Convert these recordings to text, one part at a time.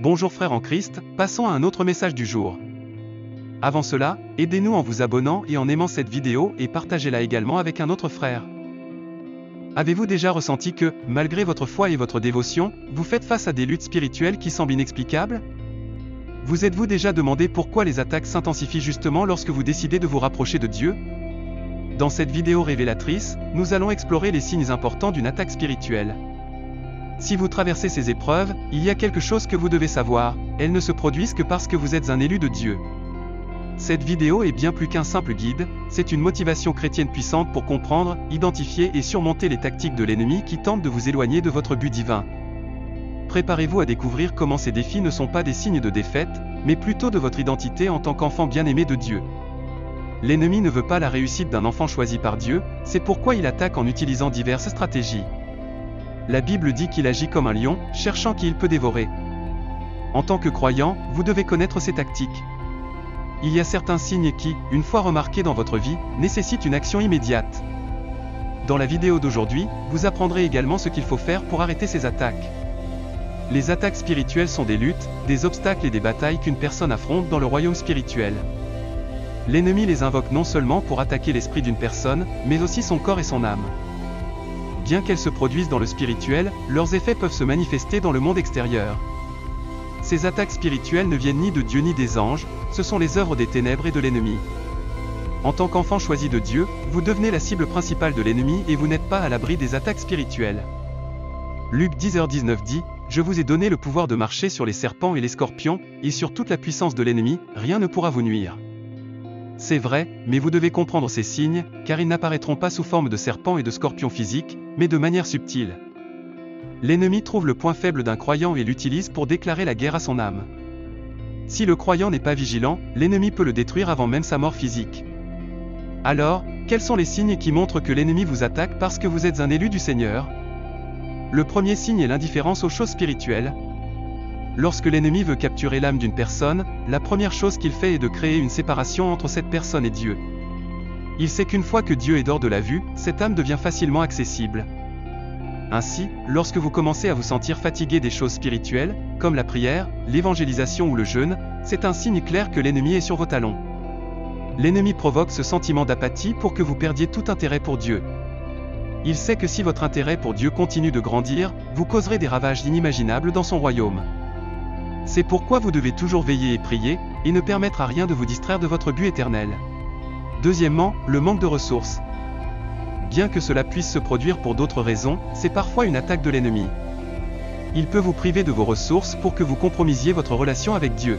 Bonjour frères en Christ, passons à un autre message du jour. Avant cela, aidez-nous en vous abonnant et en aimant cette vidéo et partagez-la également avec un autre frère. Avez-vous déjà ressenti que, malgré votre foi et votre dévotion, vous faites face à des luttes spirituelles qui semblent inexplicables? Vous êtes-vous déjà demandé pourquoi les attaques s'intensifient justement lorsque vous décidez de vous rapprocher de Dieu? Dans cette vidéo révélatrice, nous allons explorer les signes importants d'une attaque spirituelle. Si vous traversez ces épreuves, il y a quelque chose que vous devez savoir, elles ne se produisent que parce que vous êtes un élu de Dieu. Cette vidéo est bien plus qu'un simple guide, c'est une motivation chrétienne puissante pour comprendre, identifier et surmonter les tactiques de l'ennemi qui tentent de vous éloigner de votre but divin. Préparez-vous à découvrir comment ces défis ne sont pas des signes de défaite, mais plutôt de votre identité en tant qu'enfant bien-aimé de Dieu. L'ennemi ne veut pas la réussite d'un enfant choisi par Dieu, c'est pourquoi il attaque en utilisant diverses stratégies. La Bible dit qu'il agit comme un lion, cherchant qui il peut dévorer. En tant que croyant, vous devez connaître ces tactiques. Il y a certains signes qui, une fois remarqués dans votre vie, nécessitent une action immédiate. Dans la vidéo d'aujourd'hui, vous apprendrez également ce qu'il faut faire pour arrêter ces attaques. Les attaques spirituelles sont des luttes, des obstacles et des batailles qu'une personne affronte dans le royaume spirituel. L'ennemi les invoque non seulement pour attaquer l'esprit d'une personne, mais aussi son corps et son âme. Bien qu'elles se produisent dans le spirituel, leurs effets peuvent se manifester dans le monde extérieur. Ces attaques spirituelles ne viennent ni de Dieu ni des anges, ce sont les œuvres des ténèbres et de l'ennemi. En tant qu'enfant choisi de Dieu, vous devenez la cible principale de l'ennemi et vous n'êtes pas à l'abri des attaques spirituelles. Luc 10h19 dit, « Je vous ai donné le pouvoir de marcher sur les serpents et les scorpions, et sur toute la puissance de l'ennemi, rien ne pourra vous nuire. » C'est vrai, mais vous devez comprendre ces signes, car ils n'apparaîtront pas sous forme de serpents et de scorpions physiques, mais de manière subtile. L'ennemi trouve le point faible d'un croyant et l'utilise pour déclarer la guerre à son âme. Si le croyant n'est pas vigilant, l'ennemi peut le détruire avant même sa mort physique. Alors, quels sont les signes qui montrent que l'ennemi vous attaque parce que vous êtes un élu du Seigneur? Le premier signe est l'indifférence aux choses spirituelles. Lorsque l'ennemi veut capturer l'âme d'une personne, la première chose qu'il fait est de créer une séparation entre cette personne et Dieu. Il sait qu'une fois que Dieu est hors de la vue, cette âme devient facilement accessible. Ainsi, lorsque vous commencez à vous sentir fatigué des choses spirituelles, comme la prière, l'évangélisation ou le jeûne, c'est un signe clair que l'ennemi est sur vos talons. L'ennemi provoque ce sentiment d'apathie pour que vous perdiez tout intérêt pour Dieu. Il sait que si votre intérêt pour Dieu continue de grandir, vous causerez des ravages inimaginables dans son royaume. C'est pourquoi vous devez toujours veiller et prier, et ne permettre à rien de vous distraire de votre but éternel. Deuxièmement, le manque de ressources. Bien que cela puisse se produire pour d'autres raisons, c'est parfois une attaque de l'ennemi. Il peut vous priver de vos ressources pour que vous compromisiez votre relation avec Dieu.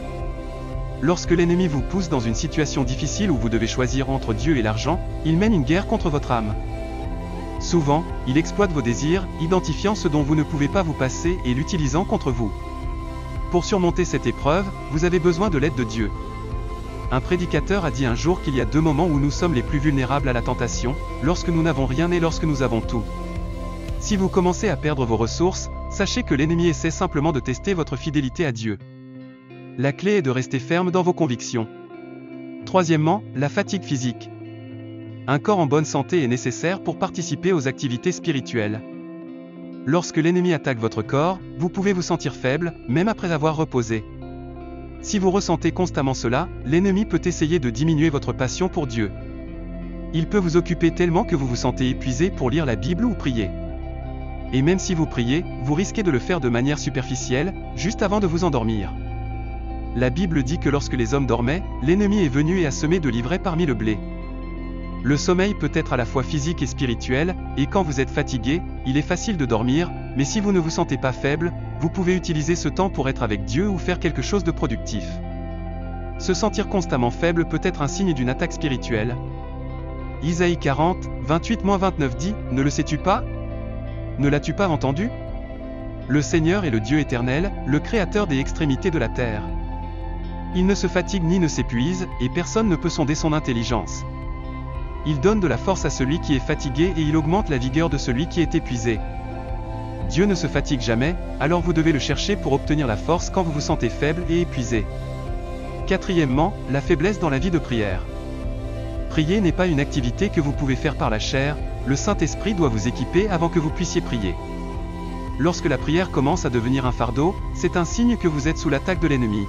Lorsque l'ennemi vous pousse dans une situation difficile où vous devez choisir entre Dieu et l'argent, il mène une guerre contre votre âme. Souvent, il exploite vos désirs, identifiant ce dont vous ne pouvez pas vous passer et l'utilisant contre vous. Pour surmonter cette épreuve, vous avez besoin de l'aide de Dieu. Un prédicateur a dit un jour qu'il y a deux moments où nous sommes les plus vulnérables à la tentation, lorsque nous n'avons rien et lorsque nous avons tout. Si vous commencez à perdre vos ressources, sachez que l'ennemi essaie simplement de tester votre fidélité à Dieu. La clé est de rester ferme dans vos convictions. Troisièmement, la fatigue physique. Un corps en bonne santé est nécessaire pour participer aux activités spirituelles. Lorsque l'ennemi attaque votre corps, vous pouvez vous sentir faible, même après avoir reposé. Si vous ressentez constamment cela, l'ennemi peut essayer de diminuer votre passion pour Dieu. Il peut vous occuper tellement que vous vous sentez épuisé pour lire la Bible ou prier. Et même si vous priez, vous risquez de le faire de manière superficielle, juste avant de vous endormir. La Bible dit que lorsque les hommes dormaient, l'ennemi est venu et a semé de l'ivraie parmi le blé. Le sommeil peut être à la fois physique et spirituel, et quand vous êtes fatigué, il est facile de dormir, mais si vous ne vous sentez pas faible, vous pouvez utiliser ce temps pour être avec Dieu ou faire quelque chose de productif. Se sentir constamment faible peut être un signe d'une attaque spirituelle. Isaïe 40, 28-29 dit, « Ne le sais-tu pas? Ne l'as-tu pas entendu? Le Seigneur est le Dieu éternel, le Créateur des extrémités de la terre. Il ne se fatigue ni ne s'épuise, et personne ne peut sonder son intelligence. Il donne de la force à celui qui est fatigué et il augmente la vigueur de celui qui est épuisé. » Dieu ne se fatigue jamais, alors vous devez le chercher pour obtenir la force quand vous vous sentez faible et épuisé. Quatrièmement, la faiblesse dans la vie de prière. Prier n'est pas une activité que vous pouvez faire par la chair, le Saint-Esprit doit vous équiper avant que vous puissiez prier. lorsque la prière commence à devenir un fardeau, c'est un signe que vous êtes sous l'attaque de l'ennemi.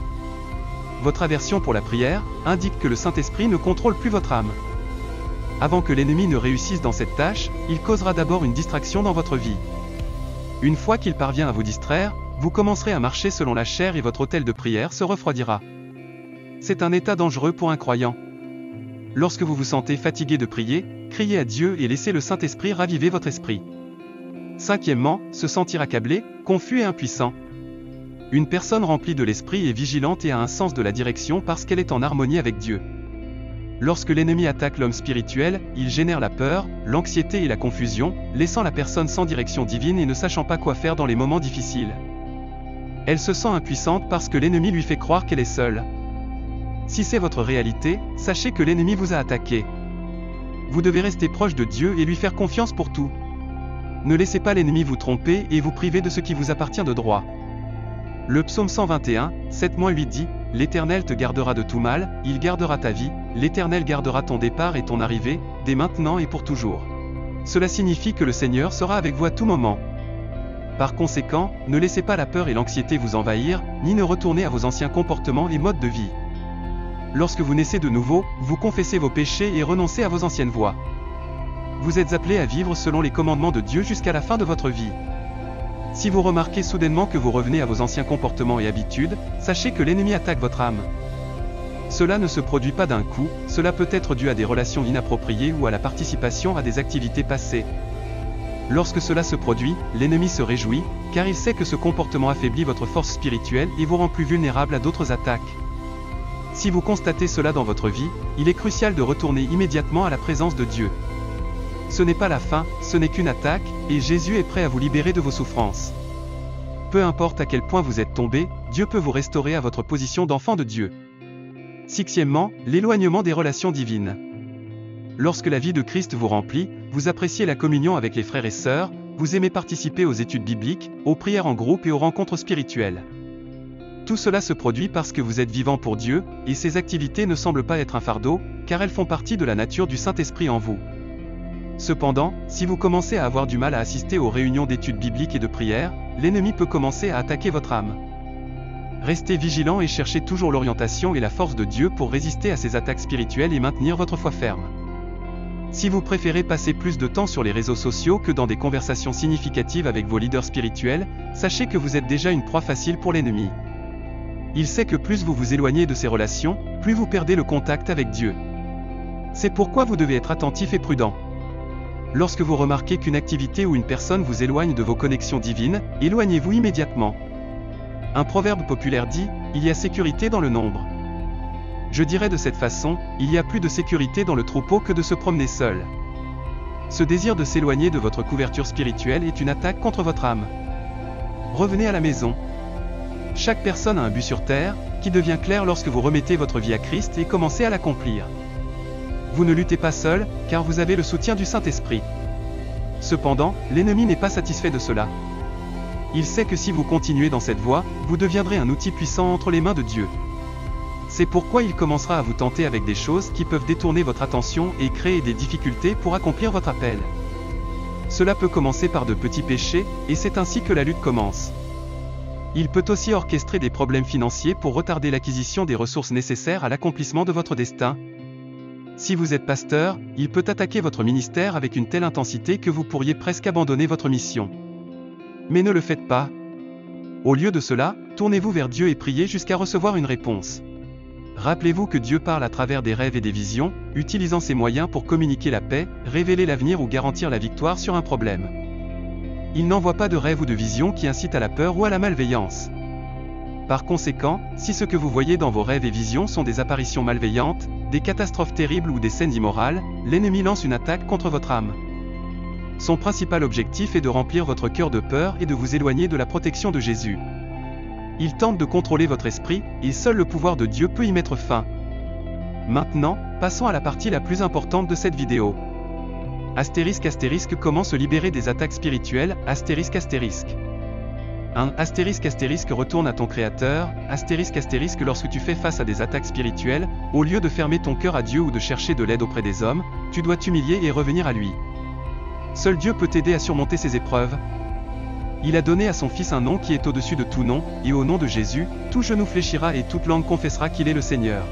Votre aversion pour la prière indique que le Saint-Esprit ne contrôle plus votre âme. Avant que l'ennemi ne réussisse dans cette tâche, il causera d'abord une distraction dans votre vie. Une fois qu'il parvient à vous distraire, vous commencerez à marcher selon la chair et votre autel de prière se refroidira. C'est un état dangereux pour un croyant. Lorsque vous vous sentez fatigué de prier, criez à Dieu et laissez le Saint-Esprit raviver votre esprit. Cinquièmement, se sentir accablé, confus et impuissant. Une personne remplie de l'esprit est vigilante et a un sens de la direction parce qu'elle est en harmonie avec Dieu. Lorsque l'ennemi attaque l'homme spirituel, il génère la peur, l'anxiété et la confusion, laissant la personne sans direction divine et ne sachant pas quoi faire dans les moments difficiles. Elle se sent impuissante parce que l'ennemi lui fait croire qu'elle est seule. Si c'est votre réalité, sachez que l'ennemi vous a attaqué. Vous devez rester proche de Dieu et lui faire confiance pour tout. Ne laissez pas l'ennemi vous tromper et vous priver de ce qui vous appartient de droit. Le psaume 121, 7-8 dit « L'Éternel te gardera de tout mal, il gardera ta vie, l'Éternel gardera ton départ et ton arrivée, dès maintenant et pour toujours. » Cela signifie que le Seigneur sera avec vous à tout moment. Par conséquent, ne laissez pas la peur et l'anxiété vous envahir, ni ne retournez à vos anciens comportements et modes de vie. Lorsque vous naissez de nouveau, vous confessez vos péchés et renoncez à vos anciennes voies. Vous êtes appelés à vivre selon les commandements de Dieu jusqu'à la fin de votre vie. Si vous remarquez soudainement que vous revenez à vos anciens comportements et habitudes, sachez que l'ennemi attaque votre âme. Cela ne se produit pas d'un coup, cela peut être dû à des relations inappropriées ou à la participation à des activités passées. Lorsque cela se produit, l'ennemi se réjouit, car il sait que ce comportement affaiblit votre force spirituelle et vous rend plus vulnérable à d'autres attaques. Si vous constatez cela dans votre vie, il est crucial de retourner immédiatement à la présence de Dieu. Ce n'est pas la fin, ce n'est qu'une attaque, et Jésus est prêt à vous libérer de vos souffrances. Peu importe à quel point vous êtes tombé, Dieu peut vous restaurer à votre position d'enfant de Dieu. Sixièmement, l'éloignement des relations divines. Lorsque la vie de Christ vous remplit, vous appréciez la communion avec les frères et sœurs, vous aimez participer aux études bibliques, aux prières en groupe et aux rencontres spirituelles. Tout cela se produit parce que vous êtes vivant pour Dieu, et ces activités ne semblent pas être un fardeau, car elles font partie de la nature du Saint-Esprit en vous. Cependant, si vous commencez à avoir du mal à assister aux réunions d'études bibliques et de prières, l'ennemi peut commencer à attaquer votre âme. Restez vigilant et cherchez toujours l'orientation et la force de Dieu pour résister à ces attaques spirituelles et maintenir votre foi ferme. Si vous préférez passer plus de temps sur les réseaux sociaux que dans des conversations significatives avec vos leaders spirituels, sachez que vous êtes déjà une proie facile pour l'ennemi. Il sait que plus vous vous éloignez de ces relations, plus vous perdez le contact avec Dieu. C'est pourquoi vous devez être attentif et prudent. Lorsque vous remarquez qu'une activité ou une personne vous éloigne de vos connexions divines, éloignez-vous immédiatement. Un proverbe populaire dit « Il y a sécurité dans le nombre ». Je dirais de cette façon, il y a plus de sécurité dans le troupeau que de se promener seul. Ce désir de s'éloigner de votre couverture spirituelle est une attaque contre votre âme. Revenez à la maison. Chaque personne a un but sur terre, qui devient clair lorsque vous remettez votre vie à Christ et commencez à l'accomplir. Vous ne luttez pas seul, car vous avez le soutien du Saint-Esprit. Cependant, l'ennemi n'est pas satisfait de cela. Il sait que si vous continuez dans cette voie, vous deviendrez un outil puissant entre les mains de Dieu. C'est pourquoi il commencera à vous tenter avec des choses qui peuvent détourner votre attention et créer des difficultés pour accomplir votre appel. Cela peut commencer par de petits péchés, et c'est ainsi que la lutte commence. Il peut aussi orchestrer des problèmes financiers pour retarder l'acquisition des ressources nécessaires à l'accomplissement de votre destin. Si vous êtes pasteur, il peut attaquer votre ministère avec une telle intensité que vous pourriez presque abandonner votre mission. Mais ne le faites pas. Au lieu de cela, tournez-vous vers Dieu et priez jusqu'à recevoir une réponse. Rappelez-vous que Dieu parle à travers des rêves et des visions, utilisant ces moyens pour communiquer la paix, révéler l'avenir ou garantir la victoire sur un problème. Il n'envoie pas de rêves ou de visions qui incitent à la peur ou à la malveillance. Par conséquent, si ce que vous voyez dans vos rêves et visions sont des apparitions malveillantes, des catastrophes terribles ou des scènes immorales, l'ennemi lance une attaque contre votre âme. Son principal objectif est de remplir votre cœur de peur et de vous éloigner de la protection de Jésus. Il tente de contrôler votre esprit, et seul le pouvoir de Dieu peut y mettre fin. Maintenant, passons à la partie la plus importante de cette vidéo. Astérisque astérisque comment se libérer des attaques spirituelles, astérisque astérisque. 1. Astérisque astérisque retourne à ton Créateur, astérisque astérisque lorsque tu fais face à des attaques spirituelles, au lieu de fermer ton cœur à Dieu ou de chercher de l'aide auprès des hommes, tu dois t'humilier et revenir à lui. Seul Dieu peut t'aider à surmonter ces épreuves. Il a donné à son Fils un nom qui est au-dessus de tout nom, et au nom de Jésus, tout genou fléchira et toute langue confessera qu'il est le Seigneur.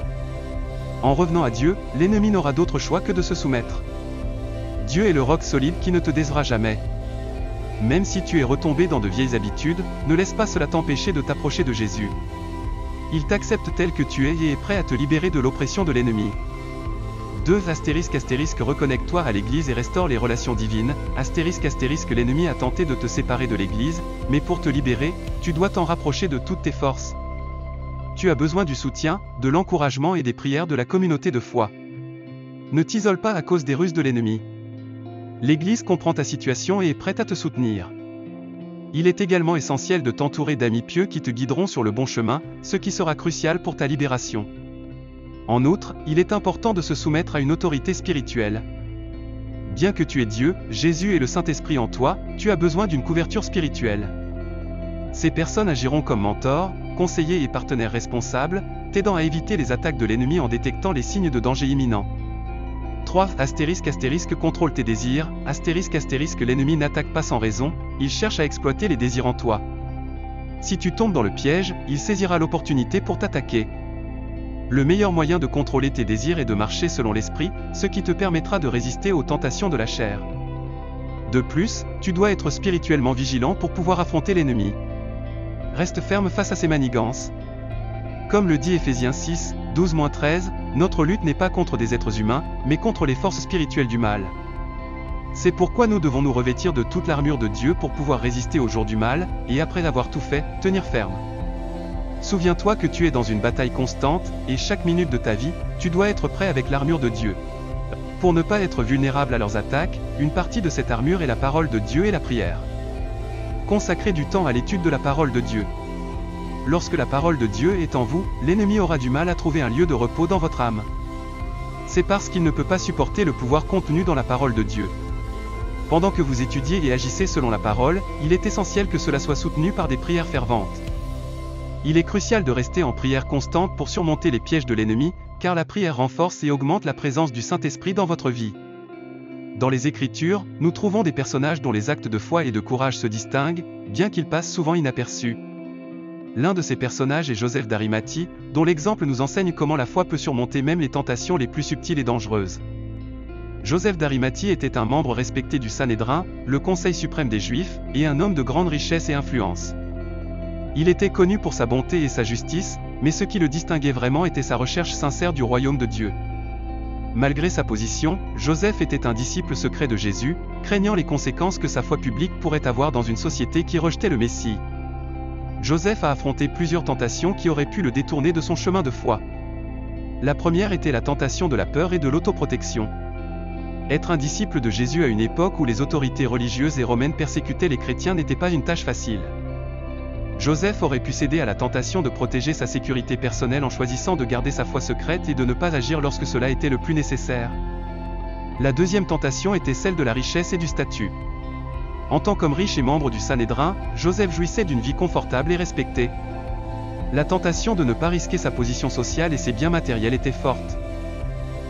En revenant à Dieu, l'ennemi n'aura d'autre choix que de se soumettre. Dieu est le roc solide qui ne te décevra jamais. Même si tu es retombé dans de vieilles habitudes, ne laisse pas cela t'empêcher de t'approcher de Jésus. Il t'accepte tel que tu es et est prêt à te libérer de l'oppression de l'ennemi. 2. Reconnecte-toi à l'Église et restaure les relations divines. L'ennemi a tenté de te séparer de l'Église, mais pour te libérer, tu dois t'en rapprocher de toutes tes forces. Tu as besoin du soutien, de l'encouragement et des prières de la communauté de foi. Ne t'isole pas à cause des ruses de l'ennemi. L'Église comprend ta situation et est prête à te soutenir. Il est également essentiel de t'entourer d'amis pieux qui te guideront sur le bon chemin, ce qui sera crucial pour ta libération. En outre, il est important de se soumettre à une autorité spirituelle. Bien que tu aies Dieu, Jésus et le Saint-Esprit en toi, tu as besoin d'une couverture spirituelle. Ces personnes agiront comme mentors, conseillers et partenaires responsables, t'aidant à éviter les attaques de l'ennemi en détectant les signes de danger imminent. 3. Contrôle tes désirs. L'ennemi n'attaque pas sans raison, il cherche à exploiter les désirs en toi. Si tu tombes dans le piège, il saisira l'opportunité pour t'attaquer. Le meilleur moyen de contrôler tes désirs est de marcher selon l'esprit, ce qui te permettra de résister aux tentations de la chair. De plus, tu dois être spirituellement vigilant pour pouvoir affronter l'ennemi. Reste ferme face à ses manigances. Comme le dit Éphésiens 6, 12-13, notre lutte n'est pas contre des êtres humains, mais contre les forces spirituelles du mal. C'est pourquoi nous devons nous revêtir de toute l'armure de Dieu pour pouvoir résister au jour du mal, et après avoir tout fait, tenir ferme. Souviens-toi que tu es dans une bataille constante, et chaque minute de ta vie, tu dois être prêt avec l'armure de Dieu. Pour ne pas être vulnérable à leurs attaques, une partie de cette armure est la parole de Dieu et la prière. Consacrez du temps à l'étude de la parole de Dieu. Lorsque la parole de Dieu est en vous, l'ennemi aura du mal à trouver un lieu de repos dans votre âme. C'est parce qu'il ne peut pas supporter le pouvoir contenu dans la parole de Dieu. Pendant que vous étudiez et agissez selon la parole, il est essentiel que cela soit soutenu par des prières ferventes. Il est crucial de rester en prière constante pour surmonter les pièges de l'ennemi, car la prière renforce et augmente la présence du Saint-Esprit dans votre vie. Dans les Écritures, nous trouvons des personnages dont les actes de foi et de courage se distinguent, bien qu'ils passent souvent inaperçus. L'un de ces personnages est Joseph d'Arimathie, dont l'exemple nous enseigne comment la foi peut surmonter même les tentations les plus subtiles et dangereuses. Joseph d'Arimathie était un membre respecté du Sanhédrin, le Conseil suprême des Juifs, et un homme de grande richesse et influence. Il était connu pour sa bonté et sa justice, mais ce qui le distinguait vraiment était sa recherche sincère du royaume de Dieu. Malgré sa position, Joseph était un disciple secret de Jésus, craignant les conséquences que sa foi publique pourrait avoir dans une société qui rejetait le Messie. Joseph a affronté plusieurs tentations qui auraient pu le détourner de son chemin de foi. La première était la tentation de la peur et de l'autoprotection. Être un disciple de Jésus à une époque où les autorités religieuses et romaines persécutaient les chrétiens n'était pas une tâche facile. Joseph aurait pu céder à la tentation de protéger sa sécurité personnelle en choisissant de garder sa foi secrète et de ne pas agir lorsque cela était le plus nécessaire. La deuxième tentation était celle de la richesse et du statut. En tant qu'homme riche et membre du Sanhédrin, Joseph jouissait d'une vie confortable et respectée. La tentation de ne pas risquer sa position sociale et ses biens matériels était forte.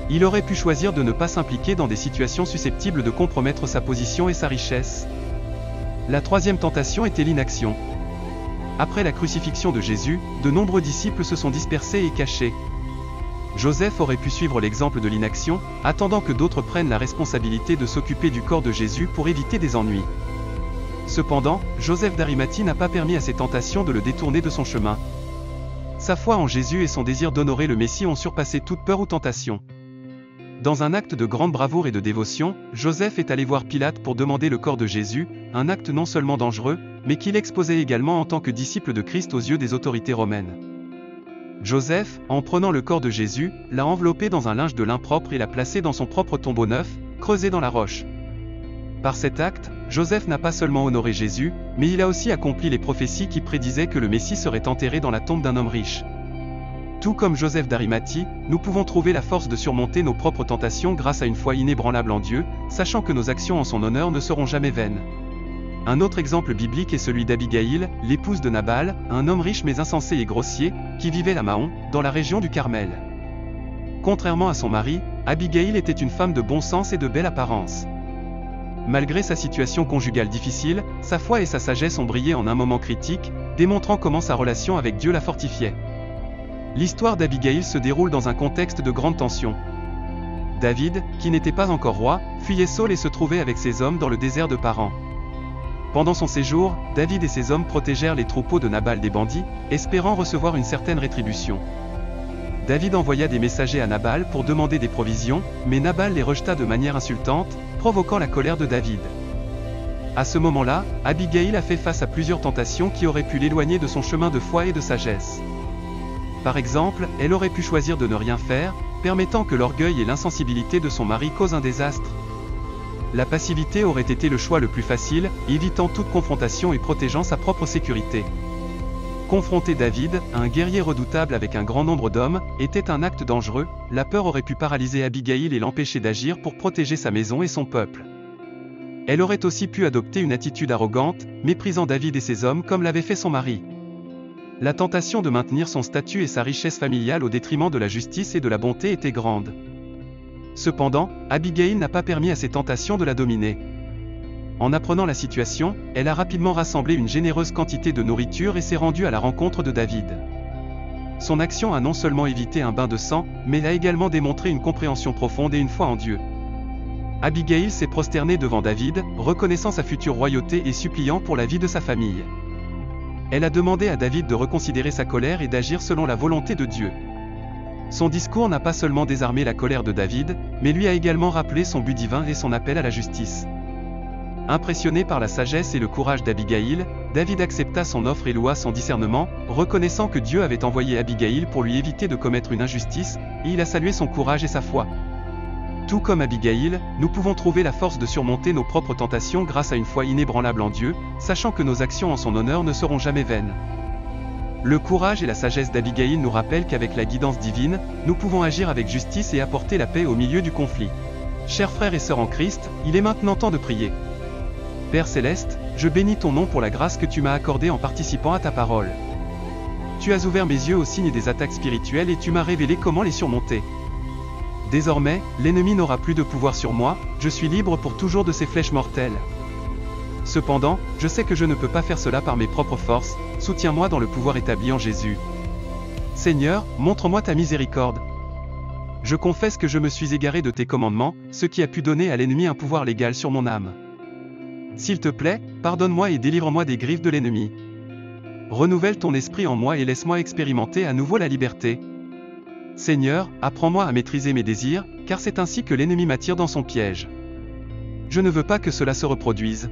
Il aurait pu choisir de ne pas s'impliquer dans des situations susceptibles de compromettre sa position et sa richesse. La troisième tentation était l'inaction. Après la crucifixion de Jésus, de nombreux disciples se sont dispersés et cachés. Joseph aurait pu suivre l'exemple de l'inaction, attendant que d'autres prennent la responsabilité de s'occuper du corps de Jésus pour éviter des ennuis. Cependant, Joseph d'Arimathie n'a pas permis à ces tentations de le détourner de son chemin. Sa foi en Jésus et son désir d'honorer le Messie ont surpassé toute peur ou tentation. Dans un acte de grande bravoure et de dévotion, Joseph est allé voir Pilate pour demander le corps de Jésus, un acte non seulement dangereux, mais qu'il exposait également en tant que disciple de Christ aux yeux des autorités romaines. Joseph, en prenant le corps de Jésus, l'a enveloppé dans un linge de lin propre et l'a placé dans son propre tombeau neuf, creusé dans la roche. Par cet acte, Joseph n'a pas seulement honoré Jésus, mais il a aussi accompli les prophéties qui prédisaient que le Messie serait enterré dans la tombe d'un homme riche. Tout comme Joseph d'Arimathie, nous pouvons trouver la force de surmonter nos propres tentations grâce à une foi inébranlable en Dieu, sachant que nos actions en son honneur ne seront jamais vaines. Un autre exemple biblique est celui d'Abigaïl, l'épouse de Nabal, un homme riche mais insensé et grossier, qui vivait à Mahon, dans la région du Carmel. Contrairement à son mari, Abigaïl était une femme de bon sens et de belle apparence. malgré sa situation conjugale difficile, sa foi et sa sagesse ont brillé en un moment critique, démontrant comment sa relation avec Dieu la fortifiait. L'histoire d'Abigaïl se déroule dans un contexte de grande tension. David, qui n'était pas encore roi, fuyait Saül et se trouvait avec ses hommes dans le désert de Paran. Pendant son séjour, David et ses hommes protégèrent les troupeaux de Nabal des bandits, espérant recevoir une certaine rétribution. David envoya des messagers à Nabal pour demander des provisions, mais Nabal les rejeta de manière insultante, provoquant la colère de David. À ce moment-là, Abigaïl a fait face à plusieurs tentations qui auraient pu l'éloigner de son chemin de foi et de sagesse. Par exemple, elle aurait pu choisir de ne rien faire, permettant que l'orgueil et l'insensibilité de son mari causent un désastre. La passivité aurait été le choix le plus facile, évitant toute confrontation et protégeant sa propre sécurité. Confronter David, un guerrier redoutable avec un grand nombre d'hommes, était un acte dangereux. La peur aurait pu paralyser Abigaïl et l'empêcher d'agir pour protéger sa maison et son peuple. Elle aurait aussi pu adopter une attitude arrogante, méprisant David et ses hommes comme l'avait fait son mari. La tentation de maintenir son statut et sa richesse familiale au détriment de la justice et de la bonté était grande. Cependant, Abigaïl n'a pas permis à ces tentations de la dominer. En apprenant la situation, elle a rapidement rassemblé une généreuse quantité de nourriture et s'est rendue à la rencontre de David. Son action a non seulement évité un bain de sang, mais a également démontré une compréhension profonde et une foi en Dieu. Abigaïl s'est prosternée devant David, reconnaissant sa future royauté et suppliant pour la vie de sa famille. Elle a demandé à David de reconsidérer sa colère et d'agir selon la volonté de Dieu. Son discours n'a pas seulement désarmé la colère de David, mais lui a également rappelé son but divin et son appel à la justice. Impressionné par la sagesse et le courage d'Abigaïl, David accepta son offre et loua son discernement, reconnaissant que Dieu avait envoyé Abigaïl pour lui éviter de commettre une injustice, et il a salué son courage et sa foi. Tout comme Abigaïl, nous pouvons trouver la force de surmonter nos propres tentations grâce à une foi inébranlable en Dieu, sachant que nos actions en son honneur ne seront jamais vaines. Le courage et la sagesse d'Abigaïl nous rappellent qu'avec la guidance divine, nous pouvons agir avec justice et apporter la paix au milieu du conflit. Chers frères et sœurs en Christ, il est maintenant temps de prier. Père Céleste, je bénis ton nom pour la grâce que tu m'as accordée en participant à ta parole. Tu as ouvert mes yeux aux signes des attaques spirituelles et tu m'as révélé comment les surmonter. Désormais, l'ennemi n'aura plus de pouvoir sur moi, je suis libre pour toujours de ses flèches mortelles. Cependant, je sais que je ne peux pas faire cela par mes propres forces, soutiens-moi dans le pouvoir établi en Jésus. Seigneur, montre-moi ta miséricorde. Je confesse que je me suis égaré de tes commandements, ce qui a pu donner à l'ennemi un pouvoir légal sur mon âme. S'il te plaît, pardonne-moi et délivre-moi des griffes de l'ennemi. Renouvelle ton esprit en moi et laisse-moi expérimenter à nouveau la liberté. Seigneur, apprends-moi à maîtriser mes désirs, car c'est ainsi que l'ennemi m'attire dans son piège. Je ne veux pas que cela se reproduise.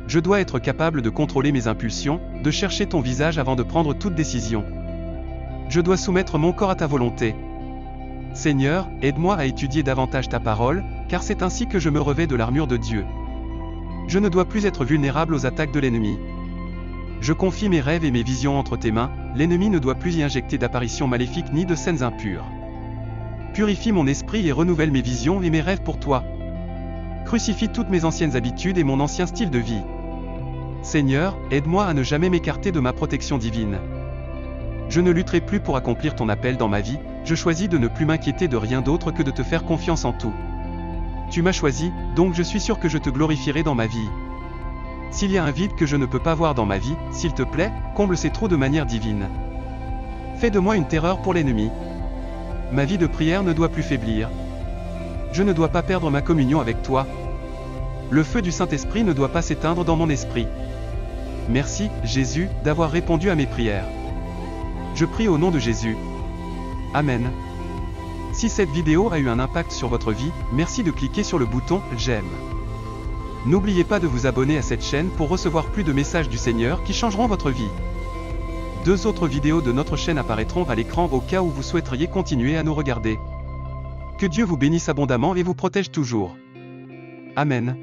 Je dois être capable de contrôler mes impulsions, de chercher ton visage avant de prendre toute décision. Je dois soumettre mon corps à ta volonté. Seigneur, aide-moi à étudier davantage ta parole, car c'est ainsi que je me revêts de l'armure de Dieu. Je ne dois plus être vulnérable aux attaques de l'ennemi. Je confie mes rêves et mes visions entre tes mains, l'ennemi ne doit plus y injecter d'apparitions maléfiques ni de scènes impures. Purifie mon esprit et renouvelle mes visions et mes rêves pour toi. Crucifie toutes mes anciennes habitudes et mon ancien style de vie. Seigneur, aide-moi à ne jamais m'écarter de ma protection divine. Je ne lutterai plus pour accomplir ton appel dans ma vie, je choisis de ne plus m'inquiéter de rien d'autre que de te faire confiance en tout. Tu m'as choisi, donc je suis sûr que je te glorifierai dans ma vie. S'il y a un vide que je ne peux pas voir dans ma vie, s'il te plaît, comble ces trous de manière divine. Fais de moi une terreur pour l'ennemi. Ma vie de prière ne doit plus faiblir. Je ne dois pas perdre ma communion avec toi. Le feu du Saint-Esprit ne doit pas s'éteindre dans mon esprit. Merci, Jésus, d'avoir répondu à mes prières. Je prie au nom de Jésus. Amen. Si cette vidéo a eu un impact sur votre vie, merci de cliquer sur le bouton « J'aime ». N'oubliez pas de vous abonner à cette chaîne pour recevoir plus de messages du Seigneur qui changeront votre vie. 2 autres vidéos de notre chaîne apparaîtront à l'écran au cas où vous souhaiteriez continuer à nous regarder. Que Dieu vous bénisse abondamment et vous protège toujours. Amen.